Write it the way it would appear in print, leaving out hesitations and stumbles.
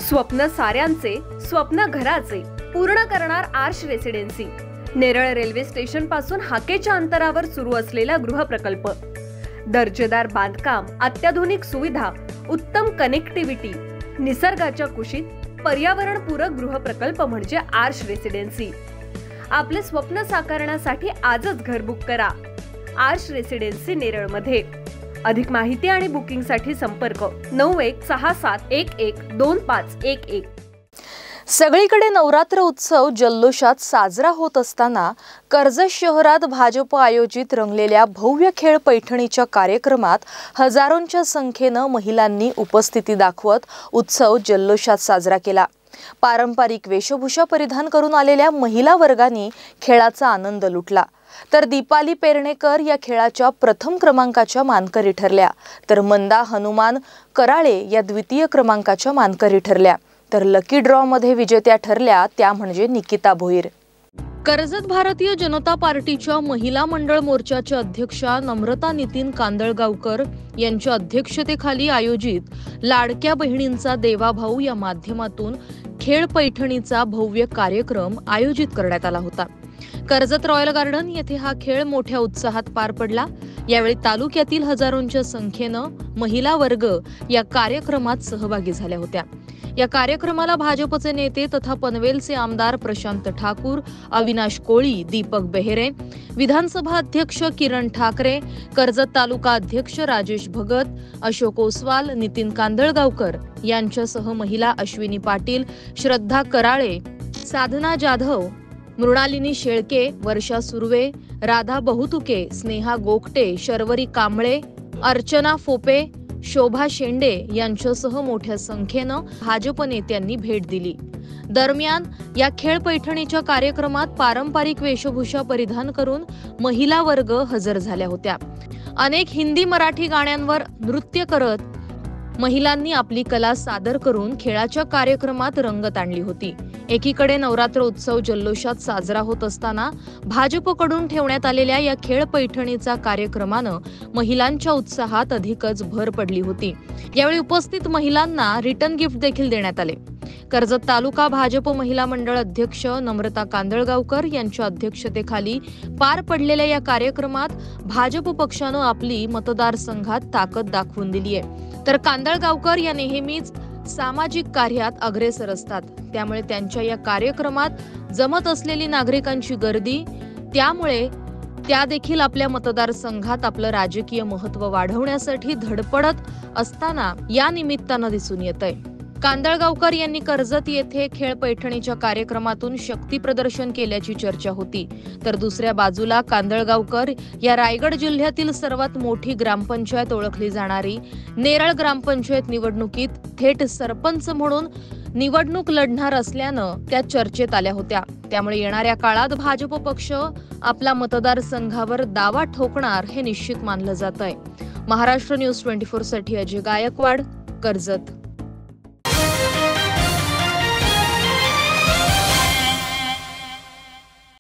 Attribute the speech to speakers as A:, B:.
A: स्वप्न साऱ्यांचे, स्वप्न घराचे पूर्ण करणार Aarsh residency. Neral railway station पासून हाकेच्या अंतरावर सुरू असलेला गृहप्रकल्प, दर्जेदार बांधकाम, अत्याधुनिक सुविधा, उत्तम कनेक्टिव्हिटी, निसर्गाच्या कुशीत पर्यावरणपूरक गृहप्रकल्प म्हणजे आर्श रेसिडेन्सी। आपले स्वप्न साकारण्यासाठी आजच घर बुक करा आर्श रेसिडेन्सी नेरळ मध्ये। अधिक माहिती आणि बुकिंगसाठी संपर्क 9167112511।
B: सगळीकडे नवरात्र उत्सव जल्लोषात साजरा होत असताना कर्जत शहरात भाजप आयोजित रंगलेल्या भव्य खेळ पैठणीच्या कार्यक्रमात हजारोंच्या संख्येने महिलांनी उपस्थिती दाखवत उत्सव जल्लोषात साजरा केला। पारंपरिक वेशभूषा परिधान करून आलेल्या महिला वर्गाने खेळाचा आनंद लुटला, तर दीपाली पेरणेकर या खेळाच्या प्रथम क्रमांकाच्या मानकरी ठरल्या, तर मंदा हनुमान कराळे या द्वितीय क्रमांकाच्या मानकरी ठरल्या, तर लकी ड्रॉ मध्ये विजेत्या ठरल्या त्या म्हणजे निकिता भोईर। कर्जत भारतीय जनता पार्टीच्या महिला मंडळ मोर्चाच्या अध्यक्षा नम्रता नितीन कांदळगावकर यांच्या अध्यक्षतेखाली आयोजित लाडक्या बहिणींचा देवाभाऊ या माध्यमातून खेळ पैठणीचा भव्य कार्यक्रम आयोजित करण्यात आला होता। कर्जत रॉयल गार्डन येथे हा खेळ मोठ्या उत्साहात पार पडला। यावेळी तालुक्यातील हजारोंच्या संख्येनं महिला वर्ग या कार्यक्रमात सहभागी झाल्या होत्या। या कार्यक्रमाला भाजपचे नेते तथा पनवेलचे आमदार प्रशांत ठाकूर, अविनाश कोळी, दीपक बेहेरे, विधानसभा अध्यक्ष किरण ठाकरे, कर्जत तालुका अध्यक्ष राजेश भगत, अशोक ओसवाल, नितीन कांदळगावकर यांच्यासह महिला अश्विनी पाटील, श्रद्धा कराळे, साधना जाधव, मृणालिनी शेळके, वर्षा सुर्वे, राधा बहुतुके, स्नेहा गोगटे, शर्वरी कांबळे, अर्चना फोपे, शोभा शेंडे यांच्यासह मोठ्या संख्येनं भाजप नेत्यांनी भेट दिली। दरम्यान या खेळ पैठणीच्या कार्यक्रमात पारंपरिक वेशभूषा परिधान करून महिला वर्ग हजर झाल्या होत्या। अनेक हिंदी मराठी गाण्यांवर नृत्य करत महिलांनी आपली कला सादर करून खेळाच्या कार्यक्रमात रंगत आणली होती। एकीकडे नवरात्र उत्सव जल्लोषात साजरा होत असताना भाजपकडून ठेवण्यात आलेल्या या खेळ पैठणीचा कार्यक्रमानं महिलांच्या उत्साहात अधिकच भर पडली होती। यावेळी उपस्थित महिलांना रिटर्न गिफ्ट देखील देण्यात आले। कर्जत तालुका भाजप महिला मंडळ अध्यक्ष नम्रता कांदळगावकर यांच्या अध्यक्षतेखाली पार पडलेल्या या कार्यक्रमात भाजप पक्षानं आपली मतदारसंघात ताकद दाखवून दिली आहे, तर कांदळगावकर या नेहमीच सामाजिक कार्यात अग्रेसर असतात। त्यामुळे त्यांच्या या कार्यक्रमात जमत असलेली नागरिकांची गर्दी, त्यामुळे त्या देखील आपल्या मतदारसंघात आपलं राजकीय महत्त्व वाढवण्यासाठी धडपडत असताना या निमित्तानं दिसून येतंय। कांदळगावकर यांनी कर्जत येथे खेळ पैठणीच्या कार्यक्रमातून शक्ती प्रदर्शन केल्याची चर्चा होती, तर दुसऱ्या बाजूला कांदळगावकर या रायगड जिल्ह्यातील सर्वात मोठी ग्रामपंचायत ओळखली जाणारी नेरळ ग्रामपंचायत निवडणुकीत थेट सरपंच म्हणून निवडणूक लढणार असल्यानं त्या चर्चेत आल्या होत्या। त्यामुळे येणाऱ्या काळात भाजप पक्ष आपला मतदारसंघावर दावा ठोकणार हे निश्चित मानलं जात आहे। महाराष्ट्र न्यूज 24 साठी अजय गायकवाड, कर्जत।